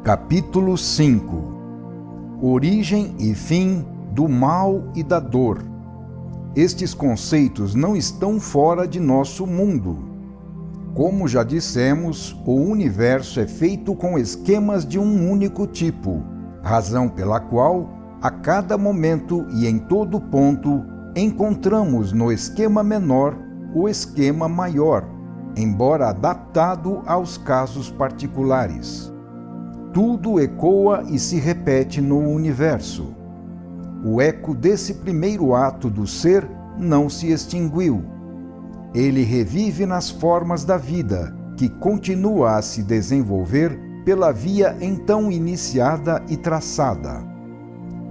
Capítulo 5. Origem e fim do mal e da dor. Estes conceitos não estão fora de nosso mundo. Como já dissemos, o universo é feito com esquemas de um único tipo, razão pela qual, a cada momento e em todo ponto, encontramos no esquema menor o esquema maior, embora adaptado aos casos particulares. Tudo ecoa e se repete no universo. O eco desse primeiro ato do ser não se extinguiu. Ele revive nas formas da vida, que continua a se desenvolver pela via então iniciada e traçada.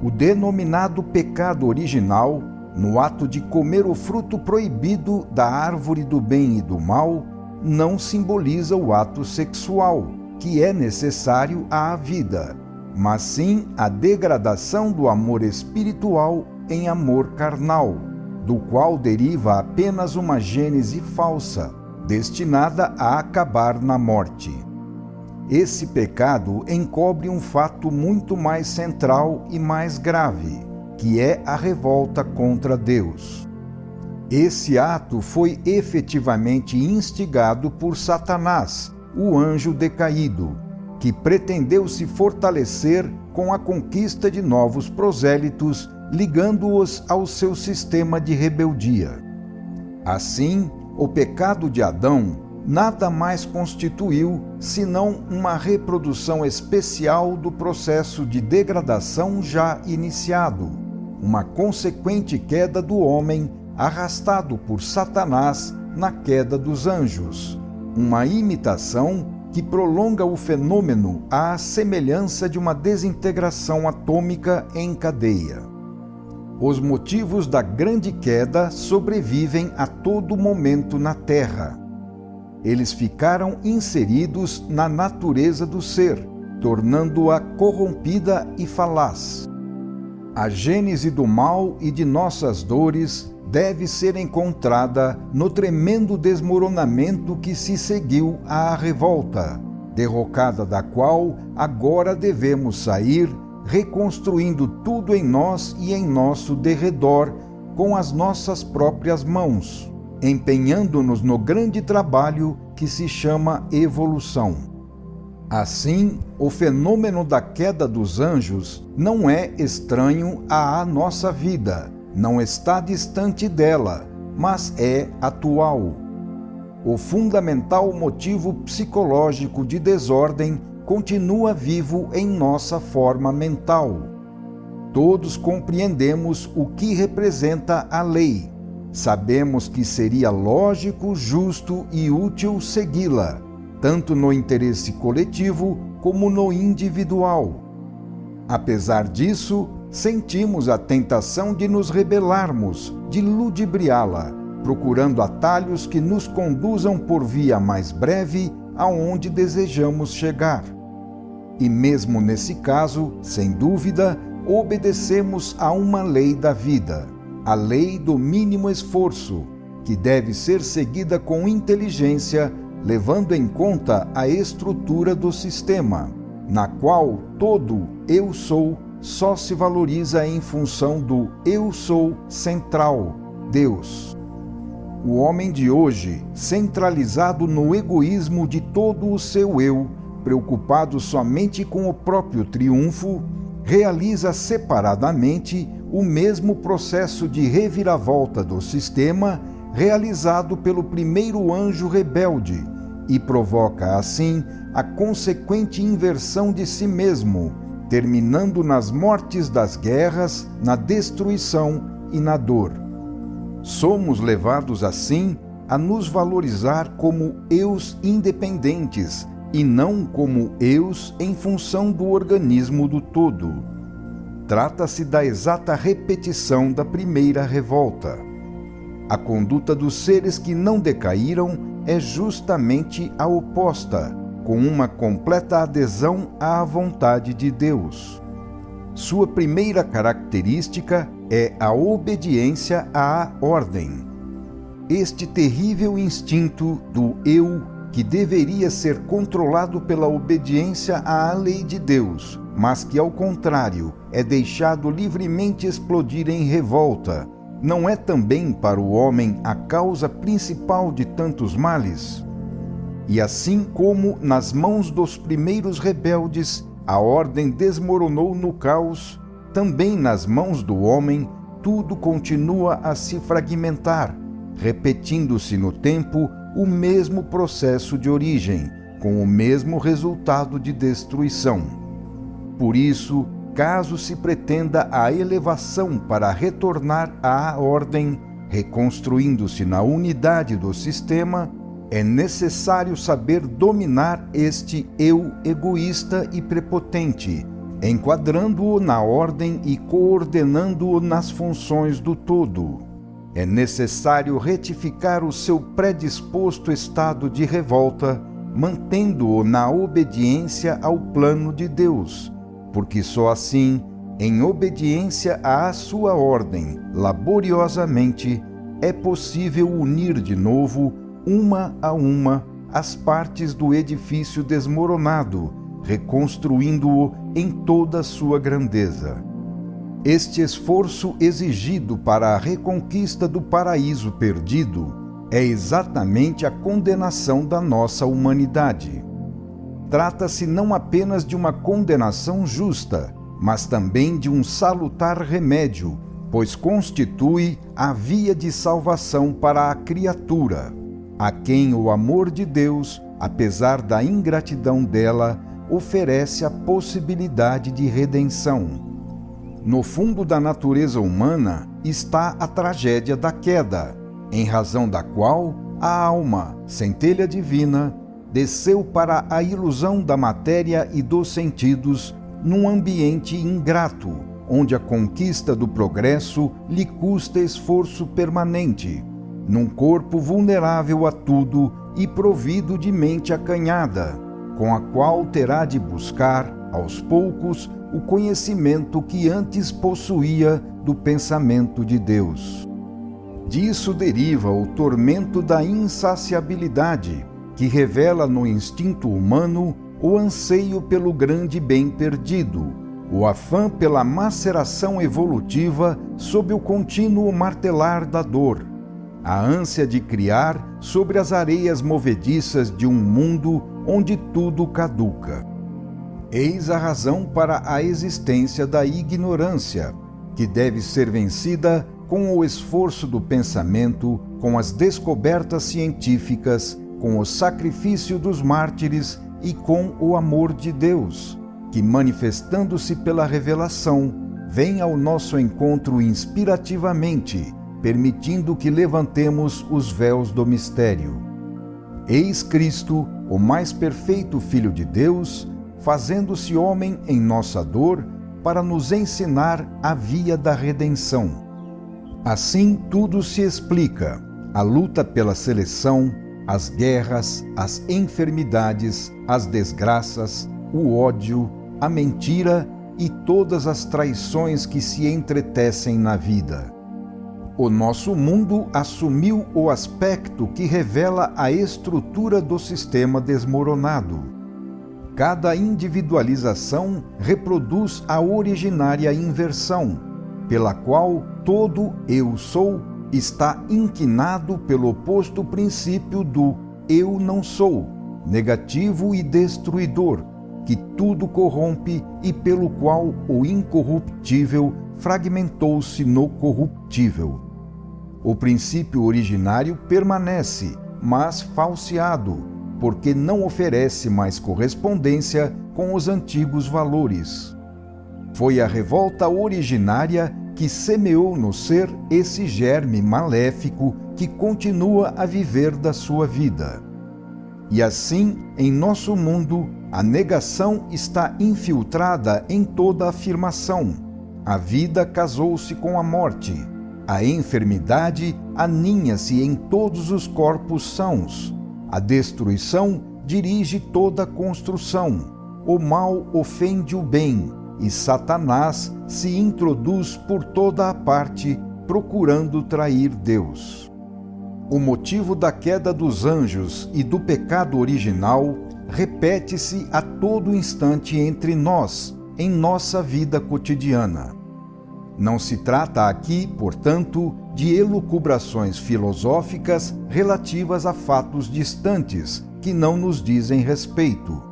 O denominado pecado original, no ato de comer o fruto proibido da árvore do bem e do mal, não simboliza o ato sexual, que é necessário à vida, mas sim a degradação do amor espiritual em amor carnal, do qual deriva apenas uma gênese falsa, destinada a acabar na morte. Esse pecado encobre um fato muito mais central e mais grave, que é a revolta contra Deus. Esse ato foi efetivamente instigado por Satanás, o anjo decaído, que pretendeu se fortalecer com a conquista de novos prosélitos, ligando-os ao seu sistema de rebeldia. Assim, o pecado de Adão nada mais constituiu senão uma reprodução especial do processo de degradação já iniciado, uma consequente queda do homem arrastado por Satanás na queda dos anjos, uma imitação que prolonga o fenômeno à semelhança de uma desintegração atômica em cadeia. Os motivos da grande queda sobrevivem a todo momento na Terra. Eles ficaram inseridos na natureza do ser, tornando-a corrompida e falaz. A gênese do mal e de nossas dores deve ser encontrada no tremendo desmoronamento que se seguiu à revolta, derrocada da qual agora devemos sair, reconstruindo tudo em nós e em nosso derredor com as nossas próprias mãos, empenhando-nos no grande trabalho que se chama evolução. Assim, o fenômeno da queda dos anjos não é estranho à nossa vida, não está distante dela, mas é atual. O fundamental motivo psicológico de desordem continua vivo em nossa forma mental. Todos compreendemos o que representa a lei. Sabemos que seria lógico, justo e útil segui-la, tanto no interesse coletivo como no individual. Apesar disso, sentimos a tentação de nos rebelarmos, de ludibriá-la, procurando atalhos que nos conduzam por via mais breve aonde desejamos chegar. E mesmo nesse caso, sem dúvida, obedecemos a uma lei da vida, a lei do mínimo esforço, que deve ser seguida com inteligência, levando em conta a estrutura do sistema, na qual todo eu sou só se valoriza em função do eu sou central, Deus. O homem de hoje, centralizado no egoísmo de todo o seu eu, preocupado somente com o próprio triunfo, realiza separadamente o mesmo processo de reviravolta do sistema realizado pelo primeiro anjo rebelde e provoca, assim, a consequente inversão de si mesmo, terminando nas mortes das guerras, na destruição e na dor. Somos levados, assim, a nos valorizar como eus independentes e não como eus em função do organismo do todo. Trata-se da exata repetição da primeira revolta. A conduta dos seres que não decaíram é justamente a oposta, com uma completa adesão à vontade de Deus. Sua primeira característica é a obediência à ordem. Este terrível instinto do eu que deveria ser controlado pela obediência à lei de Deus, mas que, ao contrário, é deixado livremente explodir em revolta, não é também para o homem a causa principal de tantos males? E assim como nas mãos dos primeiros rebeldes a ordem desmoronou no caos, também nas mãos do homem tudo continua a se fragmentar, repetindo-se no tempo o mesmo processo de origem, com o mesmo resultado de destruição. Por isso, caso se pretenda a elevação para retornar à ordem, reconstruindo-se na unidade do sistema, é necessário saber dominar este eu egoísta e prepotente, enquadrando-o na ordem e coordenando-o nas funções do todo. É necessário retificar o seu predisposto estado de revolta, mantendo-o na obediência ao plano de Deus, porque só assim, em obediência à sua ordem, laboriosamente, é possível unir de novo, uma a uma, as partes do edifício desmoronado, reconstruindo-o em toda a sua grandeza. Este esforço exigido para a reconquista do paraíso perdido é exatamente a condenação da nossa humanidade. Trata-se não apenas de uma condenação justa, mas também de um salutar remédio, pois constitui a via de salvação para a criatura, a quem o amor de Deus, apesar da ingratidão dela, oferece a possibilidade de redenção. No fundo da natureza humana está a tragédia da queda, em razão da qual a alma, centelha divina, desceu para a ilusão da matéria e dos sentidos num ambiente ingrato, onde a conquista do progresso lhe custa esforço permanente, num corpo vulnerável a tudo e provido de mente acanhada, com a qual terá de buscar, aos poucos, o conhecimento que antes possuía do pensamento de Deus. Disso deriva o tormento da insaciabilidade, que revela no instinto humano o anseio pelo grande bem perdido, o afã pela maceração evolutiva sob o contínuo martelar da dor, a ânsia de criar sobre as areias movediças de um mundo onde tudo caduca. Eis a razão para a existência da ignorância, que deve ser vencida com o esforço do pensamento, com as descobertas científicas, com o sacrifício dos mártires e com o amor de Deus, que, manifestando-se pela revelação, vem ao nosso encontro inspirativamente, permitindo que levantemos os véus do mistério. Eis Cristo, o mais perfeito Filho de Deus, fazendo-se homem em nossa dor, para nos ensinar a via da redenção. Assim tudo se explica: a luta pela seleção, as guerras, as enfermidades, as desgraças, o ódio, a mentira e todas as traições que se entretecem na vida. O nosso mundo assumiu o aspecto que revela a estrutura do sistema desmoronado. Cada individualização reproduz a originária inversão, pela qual todo eu sou está inquinado pelo oposto princípio do eu não sou, negativo e destruidor, que tudo corrompe e pelo qual o incorruptível fragmentou-se no corruptível. O princípio originário permanece, mas falseado, porque não oferece mais correspondência com os antigos valores. Foi a revolta originária que semeou no ser esse germe maléfico que continua a viver da sua vida. E assim, em nosso mundo, a negação está infiltrada em toda a afirmação. A vida casou-se com a morte. A enfermidade aninha-se em todos os corpos sãos. A destruição dirige toda a construção. O mal ofende o bem, e Satanás se introduz por toda a parte, procurando trair Deus. O motivo da queda dos anjos e do pecado original repete-se a todo instante entre nós, em nossa vida cotidiana. Não se trata aqui, portanto, de elucubrações filosóficas relativas a fatos distantes que não nos dizem respeito.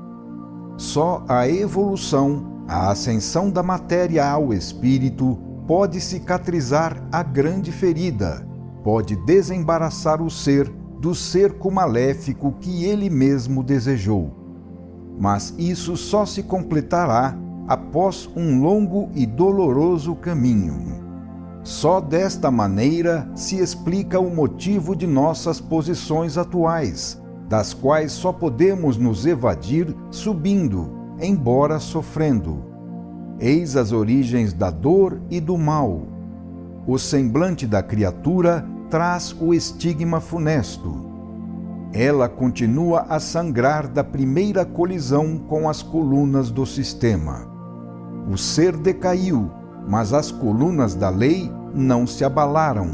Só a evolução, a ascensão da matéria ao espírito, pode cicatrizar a grande ferida, pode desembaraçar o ser do cerco maléfico que ele mesmo desejou. Mas isso só se completará após um longo e doloroso caminho. Só desta maneira se explica o motivo de nossas posições atuais, das quais só podemos nos evadir subindo, embora sofrendo. Eis as origens da dor e do mal. O semblante da criatura traz o estigma funesto. Ela continua a sangrar da primeira colisão com as colunas do sistema. O ser decaiu, mas as colunas da lei não se abalaram.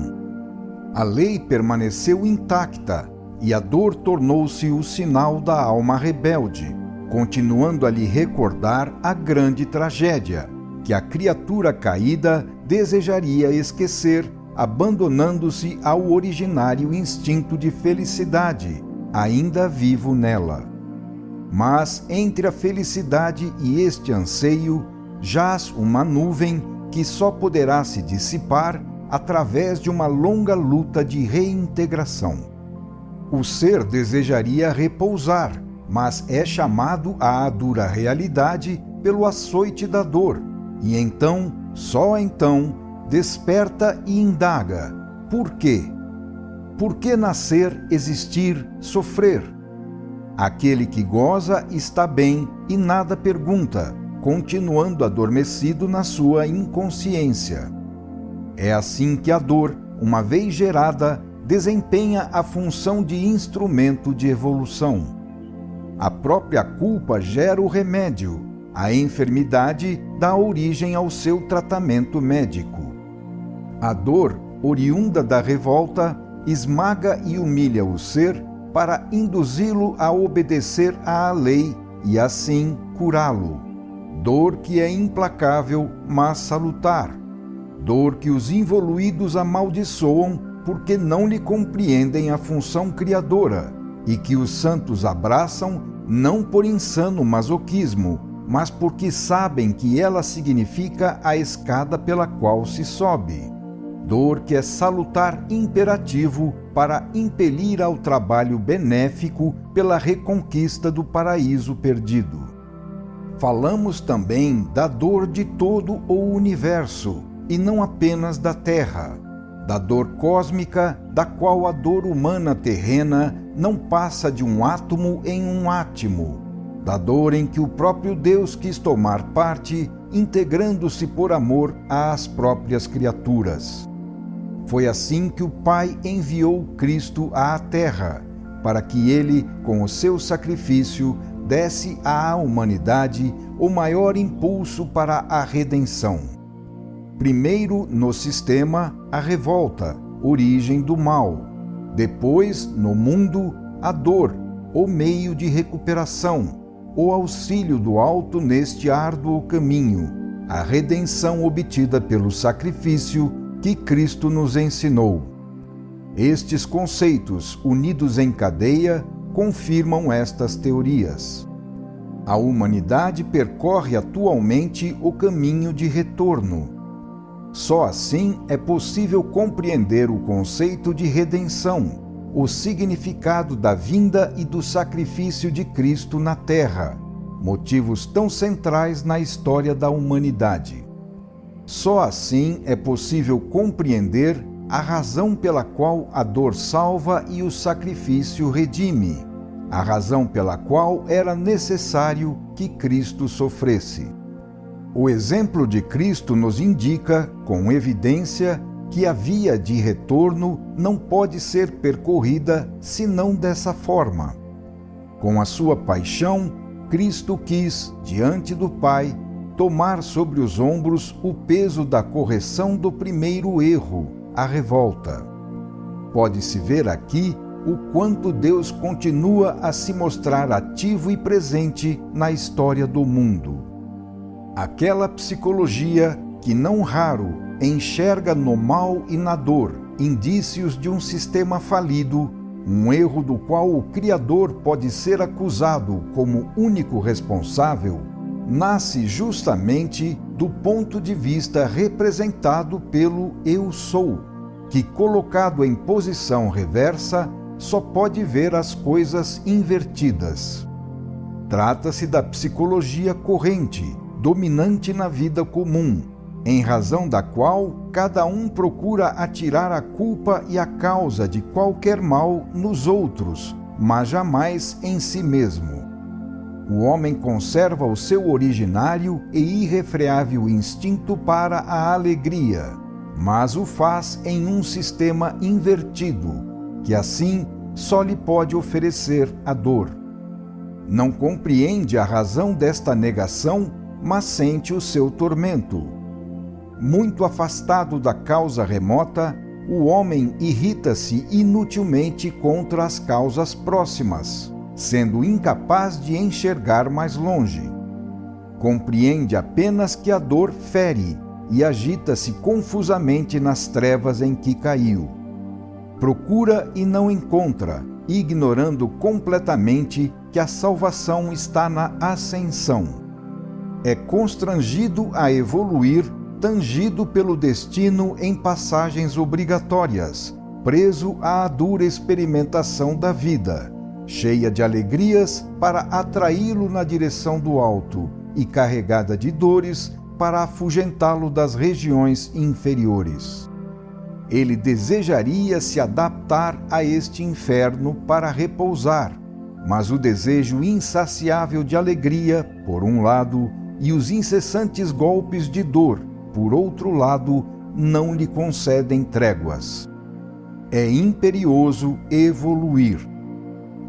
A lei permaneceu intacta e a dor tornou-se o sinal da alma rebelde, continuando a lhe recordar a grande tragédia, que a criatura caída desejaria esquecer, abandonando-se ao originário instinto de felicidade, ainda vivo nela. Mas entre a felicidade e este anseio, jaz uma nuvem que só poderá se dissipar através de uma longa luta de reintegração. O ser desejaria repousar, mas é chamado à dura realidade pelo açoite da dor, e então, só então, desperta e indaga: por quê? Por que nascer, existir, sofrer? Aquele que goza está bem e nada pergunta, continuando adormecido na sua inconsciência. É assim que a dor, uma vez gerada, desempenha a função de instrumento de evolução. A própria culpa gera o remédio, a enfermidade dá origem ao seu tratamento médico. A dor, oriunda da revolta, esmaga e humilha o ser para induzi-lo a obedecer à lei e assim curá-lo. Dor que é implacável, mas salutar. Dor que os involuídos amaldiçoam porque não lhe compreendem a função criadora e que os santos abraçam não por insano masoquismo, mas porque sabem que ela significa a escada pela qual se sobe. Dor que é salutar imperativo para impelir ao trabalho benéfico pela reconquista do paraíso perdido. Falamos também da dor de todo o universo, e não apenas da Terra, da dor cósmica, da qual a dor humana terrena não passa de um átomo em um átimo, da dor em que o próprio Deus quis tomar parte, integrando-se por amor às próprias criaturas. Foi assim que o Pai enviou Cristo à Terra, para que ele, com o seu sacrifício, desse à humanidade o maior impulso para a redenção. Primeiro, no sistema, a revolta, origem do mal. Depois, no mundo, a dor, o meio de recuperação, o auxílio do alto neste árduo caminho, a redenção obtida pelo sacrifício que Cristo nos ensinou. Estes conceitos, unidos em cadeia, confirmam estas teorias. A humanidade percorre atualmente o caminho de retorno. Só assim é possível compreender o conceito de redenção, o significado da vinda e do sacrifício de Cristo na Terra, motivos tão centrais na história da humanidade. Só assim é possível compreender a razão pela qual a dor salva e o sacrifício redime, a razão pela qual era necessário que Cristo sofresse. O exemplo de Cristo nos indica, com evidência, que a via de retorno não pode ser percorrida senão dessa forma. Com a sua paixão, Cristo quis, diante do Pai, tomar sobre os ombros o peso da correção do primeiro erro, a revolta. Pode-se ver aqui o quanto Deus continua a se mostrar ativo e presente na história do mundo. Aquela psicologia que não raro enxerga no mal e na dor indícios de um sistema falido, um erro do qual o Criador pode ser acusado como único responsável, nasce justamente do ponto de vista representado pelo Eu Sou, que, colocado em posição reversa, só pode ver as coisas invertidas. Trata-se da psicologia corrente, dominante na vida comum, em razão da qual cada um procura atirar a culpa e a causa de qualquer mal nos outros, mas jamais em si mesmo. O homem conserva o seu originário e irrefreável instinto para a alegria, mas o faz em um sistema invertido, que assim só lhe pode oferecer a dor. Não compreende a razão desta negação, mas sente o seu tormento. Muito afastado da causa remota, o homem irrita-se inutilmente contra as causas próximas, sendo incapaz de enxergar mais longe. Compreende apenas que a dor fere e agita-se confusamente nas trevas em que caiu. Procura e não encontra, ignorando completamente que a salvação está na ascensão. É constrangido a evoluir, tangido pelo destino em passagens obrigatórias, preso à dura experimentação da vida, cheia de alegrias para atraí-lo na direção do alto e carregada de dores para afugentá-lo das regiões inferiores. Ele desejaria se adaptar a este inferno para repousar, mas o desejo insaciável de alegria, por um lado, e os incessantes golpes de dor, por outro lado, não lhe concedem tréguas. É imperioso evoluir.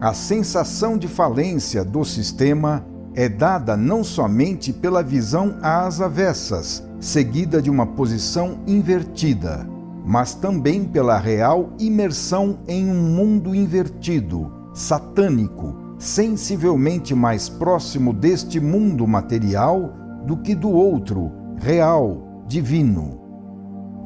A sensação de falência do sistema é dada não somente pela visão às avessas, seguida de uma posição invertida, mas também pela real imersão em um mundo invertido, satânico, sensivelmente mais próximo deste mundo material do que do outro, real, divino.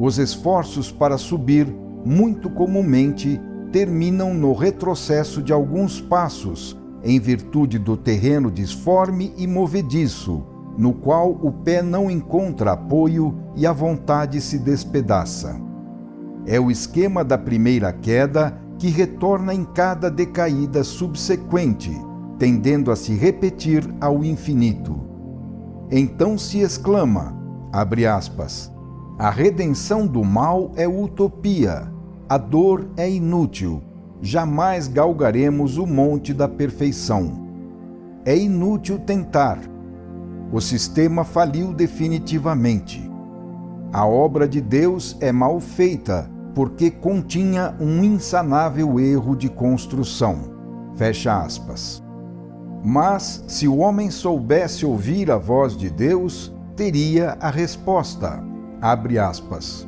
Os esforços para subir, muito comumente, terminam no retrocesso de alguns passos, em virtude do terreno disforme e movediço, no qual o pé não encontra apoio e a vontade se despedaça. É o esquema da primeira queda que retorna em cada decaída subsequente, tendendo a se repetir ao infinito. Então se exclama, abre aspas, a redenção do mal é utopia, a dor é inútil, jamais galgaremos o monte da perfeição. É inútil tentar. O sistema faliu definitivamente. A obra de Deus é mal feita, porque continha um insanável erro de construção. Fecha aspas. Mas, se o homem soubesse ouvir a voz de Deus, teria a resposta. Abre aspas.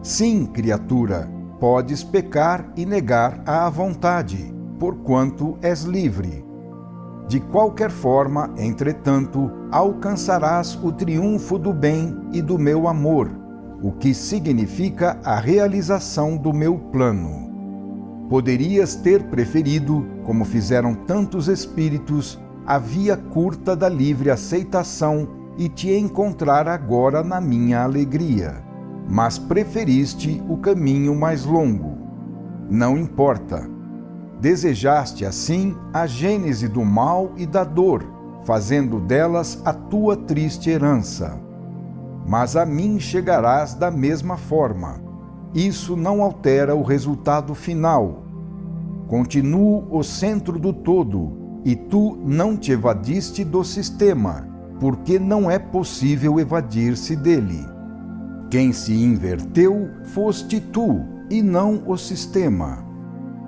Sim, criatura, podes pecar e negar à vontade, porquanto és livre. De qualquer forma, entretanto, alcançarás o triunfo do bem e do meu amor, o que significa a realização do meu plano. Poderias ter preferido, como fizeram tantos espíritos, a via curta da livre aceitação e te encontrar agora na minha alegria, mas preferiste o caminho mais longo. Não importa. Desejaste assim a gênese do mal e da dor, fazendo delas a tua triste herança. Mas a mim chegarás da mesma forma. Isso não altera o resultado final. Continuo o centro do todo, e tu não te evadiste do sistema, porque não é possível evadir-se dele. Quem se inverteu foste tu, e não o sistema.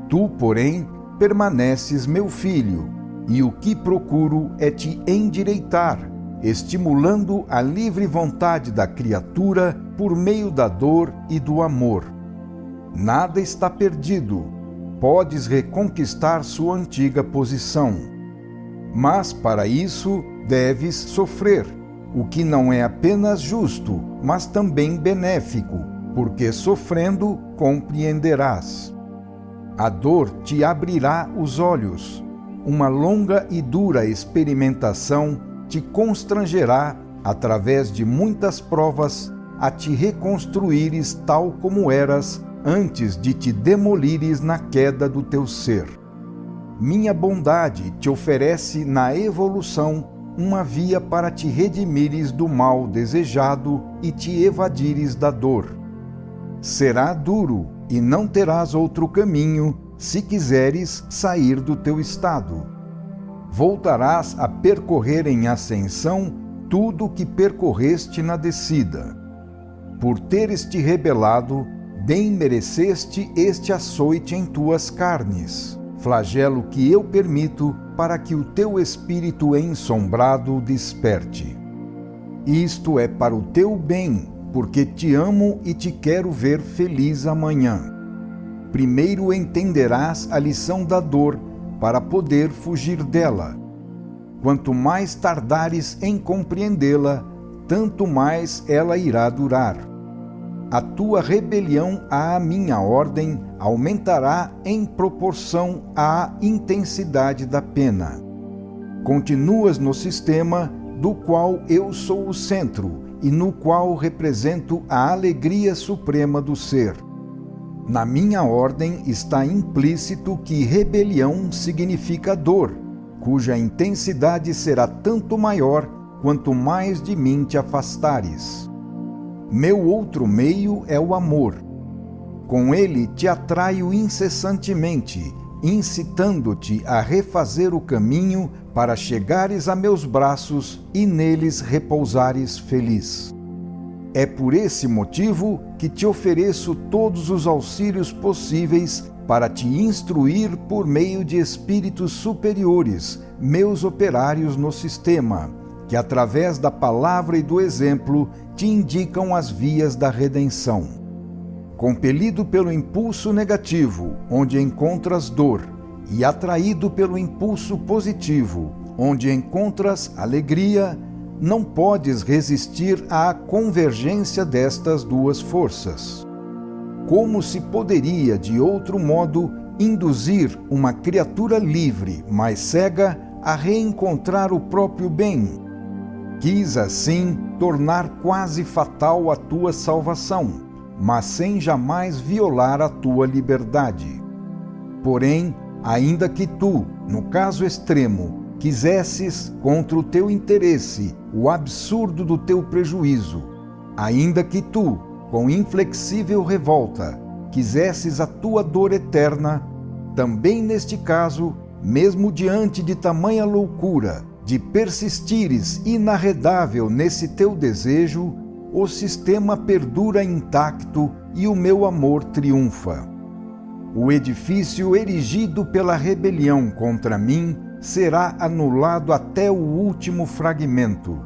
Tu, porém, permaneces meu filho, e o que procuro é te endireitar, estimulando a livre vontade da criatura por meio da dor e do amor. Nada está perdido. Podes reconquistar sua antiga posição. Mas para isso deves sofrer, o que não é apenas justo, mas também benéfico, porque sofrendo compreenderás. A dor te abrirá os olhos. Uma longa e dura experimentação te constrangerá, através de muitas provas, a te reconstruires tal como eras antes de te demolires na queda do teu ser. Minha bondade te oferece na evolução uma via para te redimires do mal desejado e te evadires da dor. Será duro e não terás outro caminho se quiseres sair do teu estado. Voltarás a percorrer em ascensão tudo o que percorreste na descida. Por teres te rebelado, bem mereceste este açoite em tuas carnes, flagelo que eu permito para que o teu espírito ensombrado desperte. Isto é para o teu bem, porque te amo e te quero ver feliz amanhã. Primeiro entenderás a lição da dor, para poder fugir dela. Quanto mais tardares em compreendê-la, tanto mais ela irá durar. A tua rebelião à minha ordem aumentará em proporção à intensidade da pena. Continuas no sistema do qual eu sou o centro e no qual represento a alegria suprema do ser. Na minha ordem está implícito que rebelião significa dor, cuja intensidade será tanto maior quanto mais de mim te afastares. Meu outro meio é o amor. Com ele te atraio incessantemente, incitando-te a refazer o caminho para chegares a meus braços e neles repousares feliz. É por esse motivo que te ofereço todos os auxílios possíveis para te instruir por meio de espíritos superiores, meus operários no sistema, que através da palavra e do exemplo te indicam as vias da redenção. Compelido pelo impulso negativo, onde encontras dor, e atraído pelo impulso positivo, onde encontras alegria, não podes resistir à convergência destas duas forças. Como se poderia, de outro modo, induzir uma criatura livre, mas cega, a reencontrar o próprio bem? Quis, assim, tornar quase fatal a tua salvação, mas sem jamais violar a tua liberdade. Porém, ainda que tu, no caso extremo, quisesses, contra o teu interesse, o absurdo do teu prejuízo, ainda que tu, com inflexível revolta, quisesses a tua dor eterna, também neste caso, mesmo diante de tamanha loucura, de persistires inarredável nesse teu desejo, o sistema perdura intacto e o meu amor triunfa. O edifício erigido pela rebelião contra mim será anulado até o último fragmento.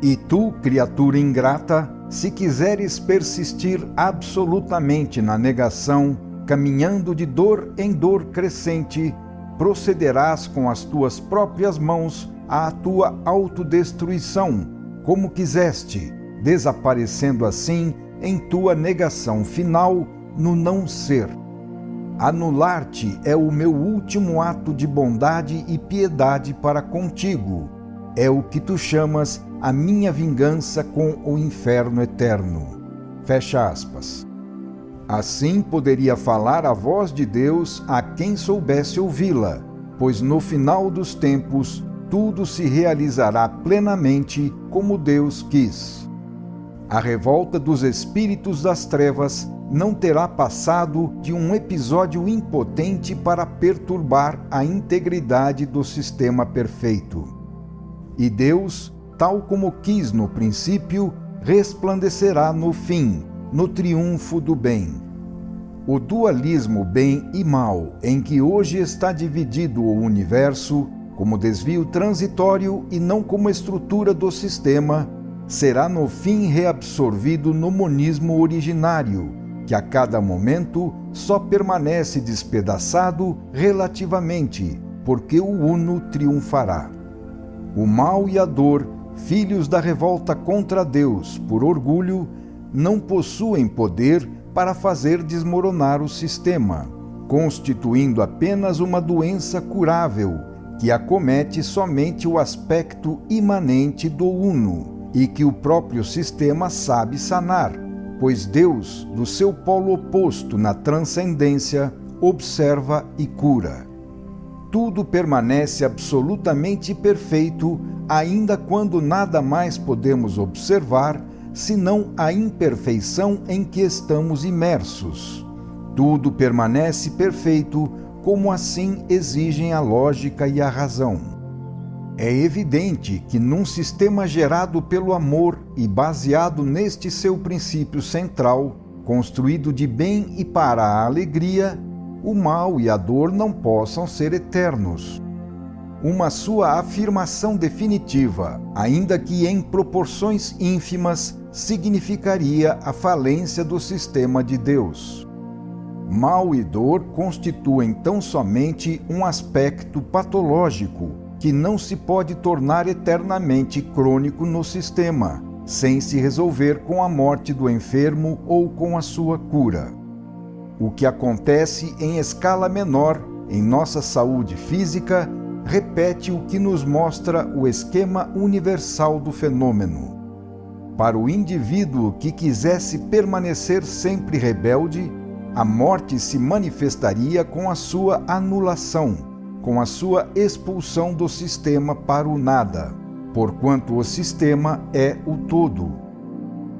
E tu, criatura ingrata, se quiseres persistir absolutamente na negação, caminhando de dor em dor crescente, procederás com as tuas próprias mãos à tua autodestruição, como quiseste, desaparecendo assim em tua negação final no não ser. Anular-te é o meu último ato de bondade e piedade para contigo. É o que tu chamas a minha vingança com o inferno eterno. Fecha aspas. Assim poderia falar a voz de Deus a quem soubesse ouvi-la, pois no final dos tempos tudo se realizará plenamente como Deus quis. A revolta dos espíritos das trevas não terá passado de um episódio impotente para perturbar a integridade do sistema perfeito. E Deus, tal como quis no princípio, resplandecerá no fim, no triunfo do bem. O dualismo bem e mal em que hoje está dividido o universo, como desvio transitório e não como estrutura do sistema, será no fim reabsorvido no monismo originário, que a cada momento só permanece despedaçado relativamente, porque o Uno triunfará. O mal e a dor, filhos da revolta contra Deus por orgulho, não possuem poder para fazer desmoronar o sistema, constituindo apenas uma doença curável que acomete somente o aspecto imanente do Uno e que o próprio sistema sabe sanar, pois Deus, do seu polo oposto na transcendência, observa e cura. Tudo permanece absolutamente perfeito, ainda quando nada mais podemos observar, senão a imperfeição em que estamos imersos. Tudo permanece perfeito, como assim exigem a lógica e a razão. É evidente que num sistema gerado pelo amor e baseado neste seu princípio central, construído de bem e para a alegria, o mal e a dor não possam ser eternos. Uma sua afirmação definitiva, ainda que em proporções ínfimas, significaria a falência do sistema de Deus. Mal e dor constituem tão somente um aspecto patológico que não se pode tornar eternamente crônico no sistema, sem se resolver com a morte do enfermo ou com a sua cura. O que acontece em escala menor em nossa saúde física repete o que nos mostra o esquema universal do fenômeno. Para o indivíduo que quisesse permanecer sempre rebelde, a morte se manifestaria com a sua anulação, com a sua expulsão do sistema para o nada, porquanto o sistema é o todo.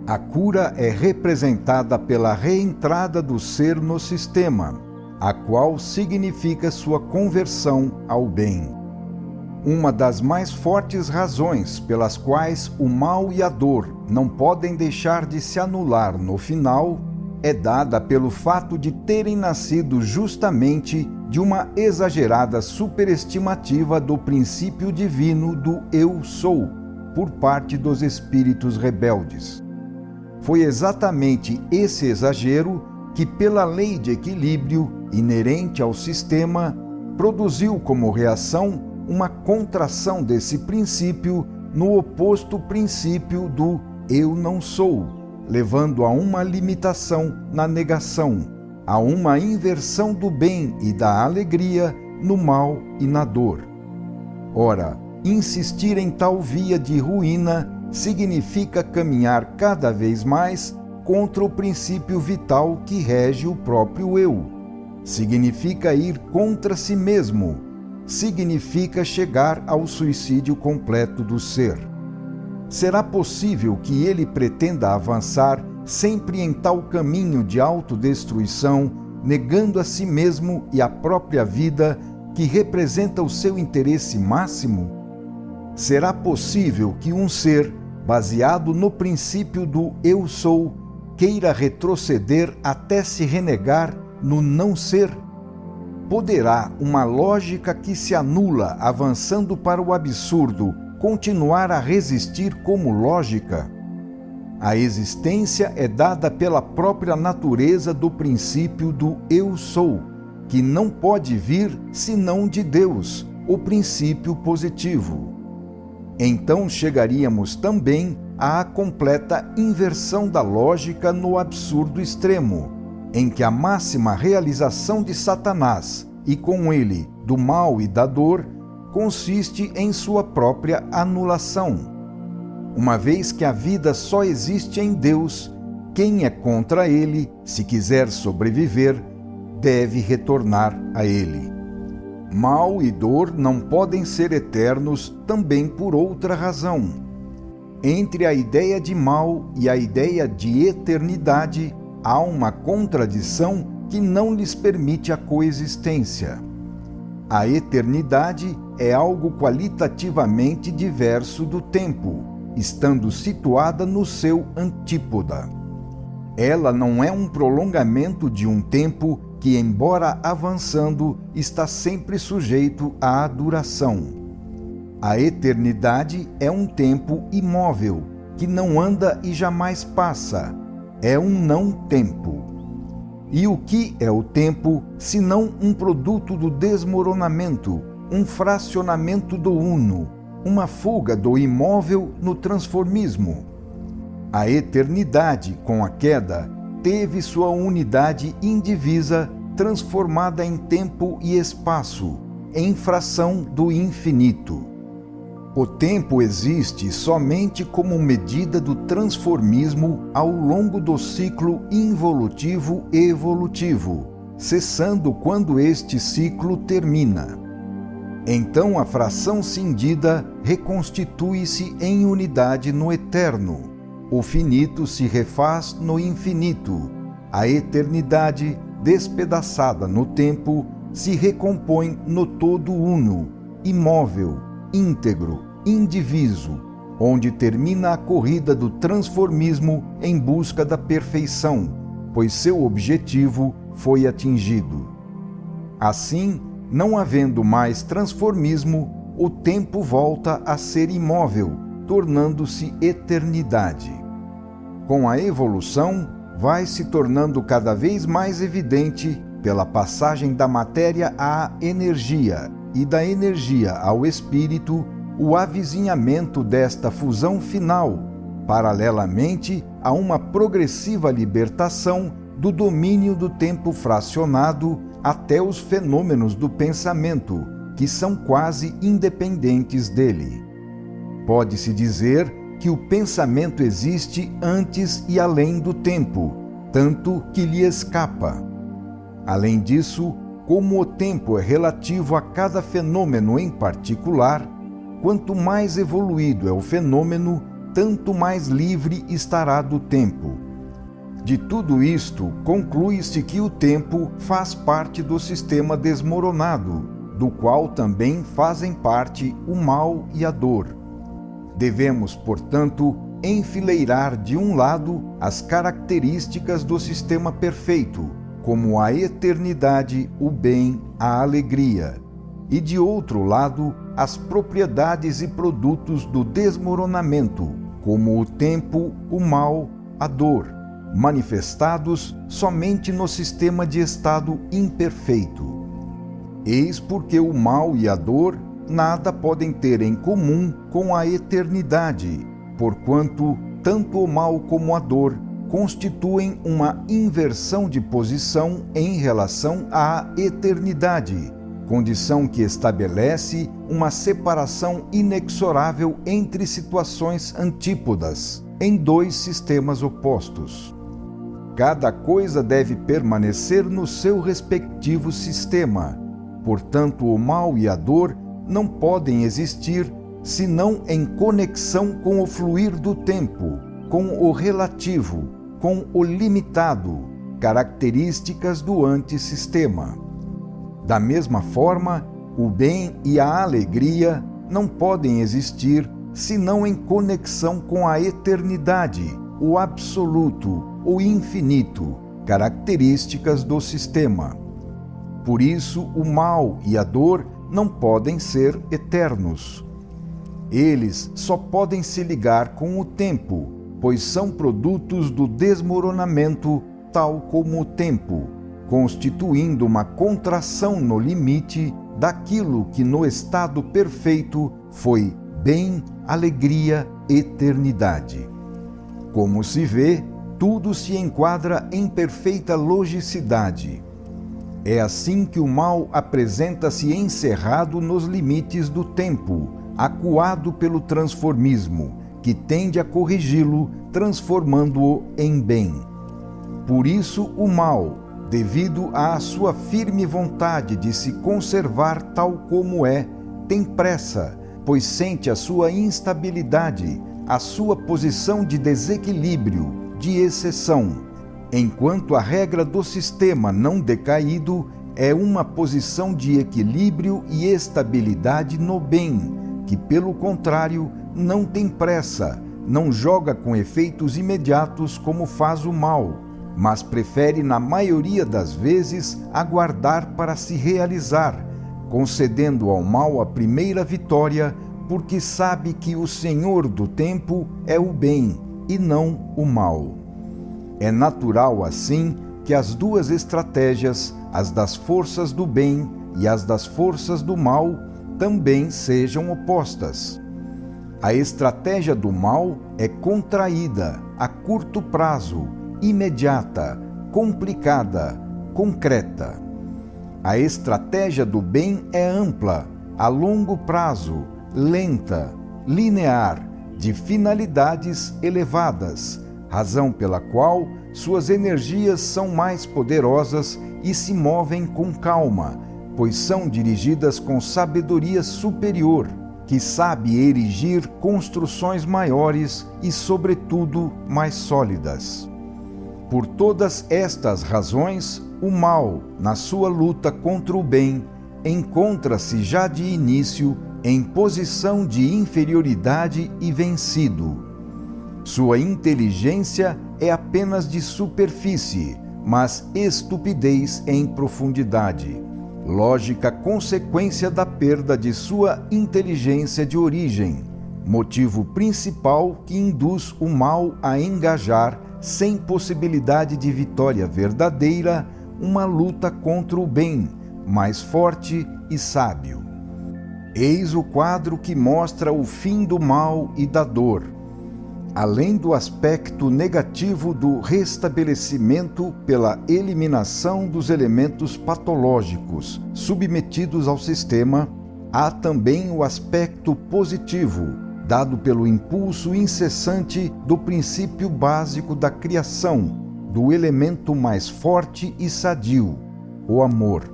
A cura é representada pela reentrada do ser no sistema, a qual significa sua conversão ao bem. Uma das mais fortes razões pelas quais o mal e a dor não podem deixar de se anular no final é dada pelo fato de terem nascido justamente de uma exagerada superestimativa do princípio divino do Eu Sou, por parte dos espíritos rebeldes. Foi exatamente esse exagero que, pela lei de equilíbrio inerente ao sistema, produziu como reação uma contração desse princípio no oposto princípio do Eu Não Sou, levando a uma limitação na negação, a uma inversão do bem e da alegria no mal e na dor. Ora, insistir em tal via de ruína significa caminhar cada vez mais contra o princípio vital que rege o próprio eu. Significa ir contra si mesmo. Significa chegar ao suicídio completo do ser. Será possível que ele pretenda avançar sempre em tal caminho de autodestruição, negando a si mesmo e a própria vida que representa o seu interesse máximo? Será possível que um ser, baseado no princípio do Eu Sou, queira retroceder até se renegar no não ser? Poderá uma lógica que se anula avançando para o absurdo continuar a resistir como lógica? A existência é dada pela própria natureza do princípio do Eu Sou, que não pode vir senão de Deus, o princípio positivo. Então chegaríamos também à completa inversão da lógica no absurdo extremo, em que a máxima realização de Satanás, e com ele do mal e da dor, consiste em sua própria anulação. Uma vez que a vida só existe em Deus, quem é contra ele, se quiser sobreviver, deve retornar a ele. Mal e dor não podem ser eternos também por outra razão. Entre a ideia de mal e a ideia de eternidade, há uma contradição que não lhes permite a coexistência. A eternidade é algo qualitativamente diverso do tempo, estando situada no seu antípoda. Ela não é um prolongamento de um tempo que, embora avançando, está sempre sujeito à duração. A eternidade é um tempo imóvel, que não anda e jamais passa. É um não-tempo. E o que é o tempo, senão um produto do desmoronamento, um fracionamento do uno, uma fuga do imóvel no transformismo? A eternidade, com a queda, teve sua unidade indivisa transformada em tempo e espaço, em fração do infinito. O tempo existe somente como medida do transformismo ao longo do ciclo involutivo e evolutivo, cessando quando este ciclo termina. Então a fração cindida reconstitui-se em unidade no eterno. O finito se refaz no infinito. A eternidade, despedaçada no tempo, se recompõe no todo uno, imóvel, íntegro, indiviso, onde termina a corrida do transformismo em busca da perfeição, pois seu objetivo foi atingido. Assim, não havendo mais transformismo, o tempo volta a ser imóvel, tornando-se eternidade. Com a evolução, vai se tornando cada vez mais evidente, pela passagem da matéria à energia e da energia ao espírito, o avizinhamento desta fusão final, paralelamente a uma progressiva libertação do domínio do tempo fracionado até os fenômenos do pensamento, que são quase independentes dele. Pode-se dizer que o pensamento existe antes e além do tempo, tanto que lhe escapa. Além disso, como o tempo é relativo a cada fenômeno em particular, quanto mais evoluído é o fenômeno, tanto mais livre estará do tempo. De tudo isto, conclui-se que o tempo faz parte do sistema desmoronado, do qual também fazem parte o mal e a dor. Devemos, portanto, enfileirar de um lado as características do sistema perfeito, como a eternidade, o bem, a alegria, e de outro lado as propriedades e produtos do desmoronamento, como o tempo, o mal, a dor, manifestados somente no sistema de estado imperfeito. Eis porque o mal e a dor nada podem ter em comum com a eternidade, porquanto tanto o mal como a dor constituem uma inversão de posição em relação à eternidade, condição que estabelece uma separação inexorável entre situações antípodas, em dois sistemas opostos. Cada coisa deve permanecer no seu respectivo sistema, portanto o mal e a dor não podem existir senão em conexão com o fluir do tempo, com o relativo, com o limitado, características do antissistema. Da mesma forma, o bem e a alegria não podem existir senão em conexão com a eternidade, o absoluto, o infinito, características do sistema. Por isso, o mal e a dor não podem ser eternos. Eles só podem se ligar com o tempo, pois são produtos do desmoronamento, tal como o tempo, constituindo uma contração no limite daquilo que no estado perfeito foi bem, alegria, eternidade. Como se vê, tudo se enquadra em perfeita logicidade. É assim que o mal apresenta-se encerrado nos limites do tempo, acuado pelo transformismo, que tende a corrigi-lo, transformando-o em bem. Por isso o mal, devido à sua firme vontade de se conservar tal como é, tem pressa, pois sente a sua instabilidade, a sua posição de desequilíbrio, de exceção, enquanto a regra do sistema não decaído é uma posição de equilíbrio e estabilidade no bem, que, pelo contrário, não tem pressa, não joga com efeitos imediatos como faz o mal, mas prefere, na maioria das vezes, aguardar para se realizar, concedendo ao mal a primeira vitória, porque sabe que o Senhor do tempo é o bem e não o mal. É natural, assim, que as duas estratégias, as das forças do bem e as das forças do mal, também sejam opostas. A estratégia do mal é contraída, a curto prazo, imediata, complicada, concreta. A estratégia do bem é ampla, a longo prazo, lenta, linear, de finalidades elevadas, razão pela qual suas energias são mais poderosas e se movem com calma, pois são dirigidas com sabedoria superior, que sabe erigir construções maiores e, sobretudo, mais sólidas. Por todas estas razões, o mal, na sua luta contra o bem, encontra-se já de início em posição de inferioridade e vencido. Sua inteligência é apenas de superfície, mas estupidez em profundidade, lógica consequência da perda de sua inteligência de origem, motivo principal que induz o mal a engajar, sem possibilidade de vitória verdadeira, uma luta contra o bem, mais forte e sábio. Eis o quadro que mostra o fim do mal e da dor. Além do aspecto negativo do restabelecimento pela eliminação dos elementos patológicos submetidos ao sistema, há também o aspecto positivo, dado pelo impulso incessante do princípio básico da criação, do elemento mais forte e sadio, o amor.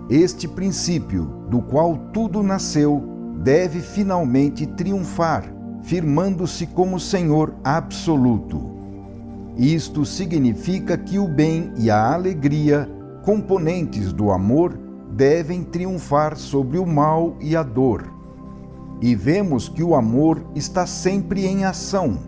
Este princípio, do qual tudo nasceu, deve finalmente triunfar, firmando-se como Senhor absoluto. Isto significa que o bem e a alegria, componentes do amor, devem triunfar sobre o mal e a dor. E vemos que o amor está sempre em ação.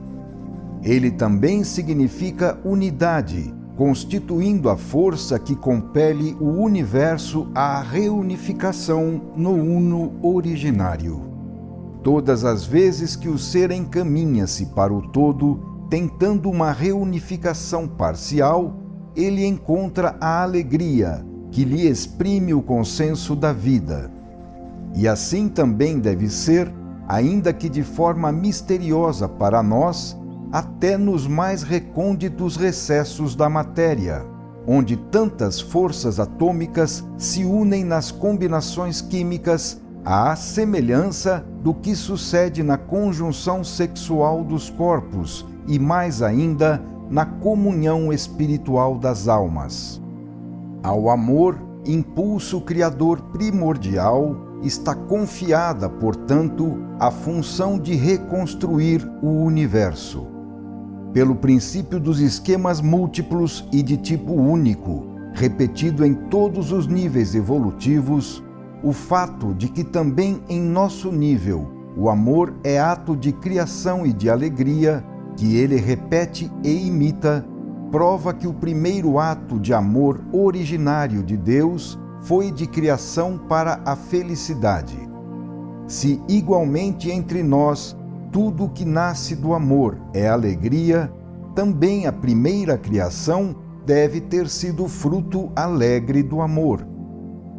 Ele também significa unidade, constituindo a força que compele o universo à reunificação no uno originário. Todas as vezes que o ser encaminha-se para o todo, tentando uma reunificação parcial, ele encontra a alegria, que lhe exprime o consenso da vida. E assim também deve ser, ainda que de forma misteriosa para nós, até nos mais recônditos recessos da matéria, onde tantas forças atômicas se unem nas combinações químicas à semelhança do que sucede na conjunção sexual dos corpos e, mais ainda, na comunhão espiritual das almas. Ao amor, impulso criador primordial, está confiada, portanto, a função de reconstruir o universo. Pelo princípio dos esquemas múltiplos e de tipo único, repetido em todos os níveis evolutivos, o fato de que também em nosso nível o amor é ato de criação e de alegria, que ele repete e imita, prova que o primeiro ato de amor originário de Deus foi de criação para a felicidade. Se igualmente entre nós tudo que nasce do amor é alegria, também a primeira criação deve ter sido fruto alegre do amor.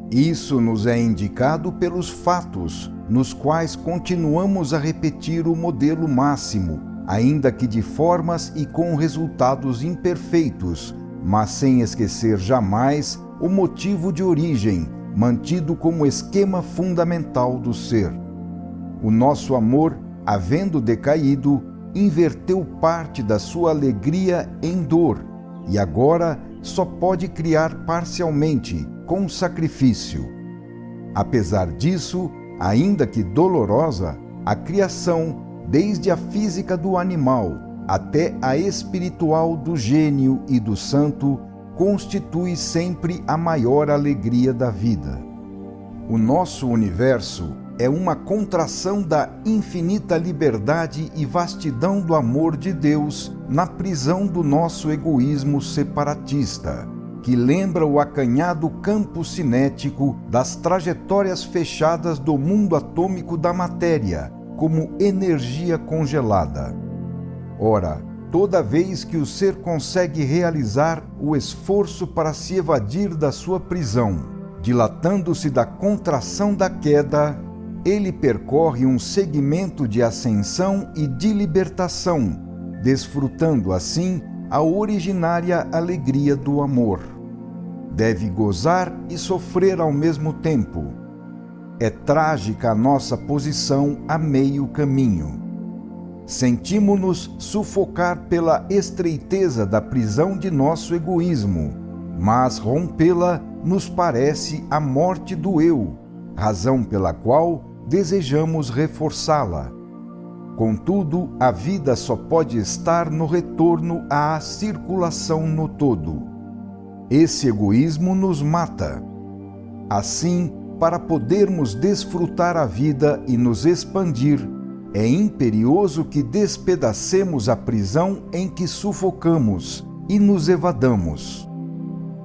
Isso nos é indicado pelos fatos, nos quais continuamos a repetir o modelo máximo, ainda que de formas e com resultados imperfeitos, mas sem esquecer jamais o motivo de origem, mantido como esquema fundamental do ser. O nosso amor, havendo decaído, inverteu parte da sua alegria em dor, e agora só pode criar parcialmente, com sacrifício. Apesar disso, ainda que dolorosa, a criação, desde a física do animal até a espiritual do gênio e do santo, constitui sempre a maior alegria da vida. O nosso universo é uma contração da infinita liberdade e vastidão do amor de Deus na prisão do nosso egoísmo separatista, que lembra o acanhado campo cinético das trajetórias fechadas do mundo atômico da matéria, como energia congelada. Ora, toda vez que o ser consegue realizar o esforço para se evadir da sua prisão, dilatando-se da contração da queda, ele percorre um segmento de ascensão e de libertação, desfrutando assim a originária alegria do amor. Deve gozar e sofrer ao mesmo tempo. É trágica a nossa posição a meio caminho. Sentimos-nos sufocar pela estreiteza da prisão de nosso egoísmo, mas rompê-la nos parece a morte do eu, razão pela qual desejamos reforçá-la. Contudo, a vida só pode estar no retorno à circulação no todo. Esse egoísmo nos mata. Assim, para podermos desfrutar a vida e nos expandir, é imperioso que despedacemos a prisão em que sufocamos e nos evadamos.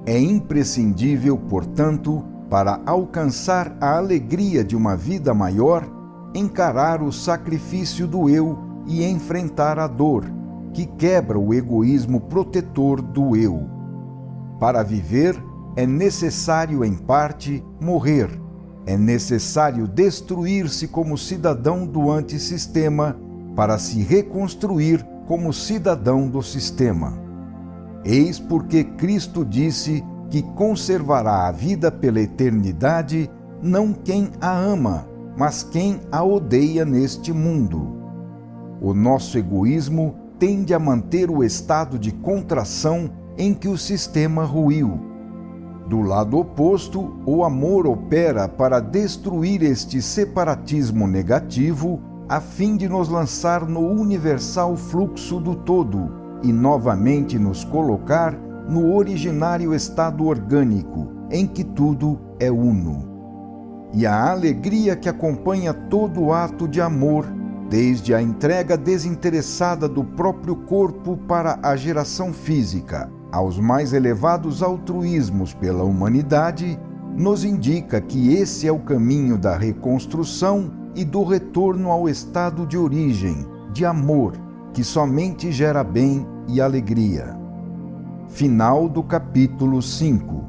É imprescindível, portanto, para alcançar a alegria de uma vida maior, encarar o sacrifício do eu e enfrentar a dor, que quebra o egoísmo protetor do eu. Para viver, é necessário, em parte, morrer. É necessário destruir-se como cidadão do antissistema para se reconstruir como cidadão do sistema. Eis porque Cristo disse que conservará a vida pela eternidade não quem a ama, mas quem a odeia neste mundo. O nosso egoísmo tende a manter o estado de contração em que o sistema ruiu. Do lado oposto, o amor opera para destruir este separatismo negativo, a fim de nos lançar no universal fluxo do todo e novamente nos colocar no originário estado orgânico, em que tudo é uno. E a alegria que acompanha todo ato de amor, desde a entrega desinteressada do próprio corpo para a geração física, aos mais elevados altruísmos pela humanidade, nos indica que esse é o caminho da reconstrução e do retorno ao estado de origem, de amor, que somente gera bem e alegria. Final do capítulo 5.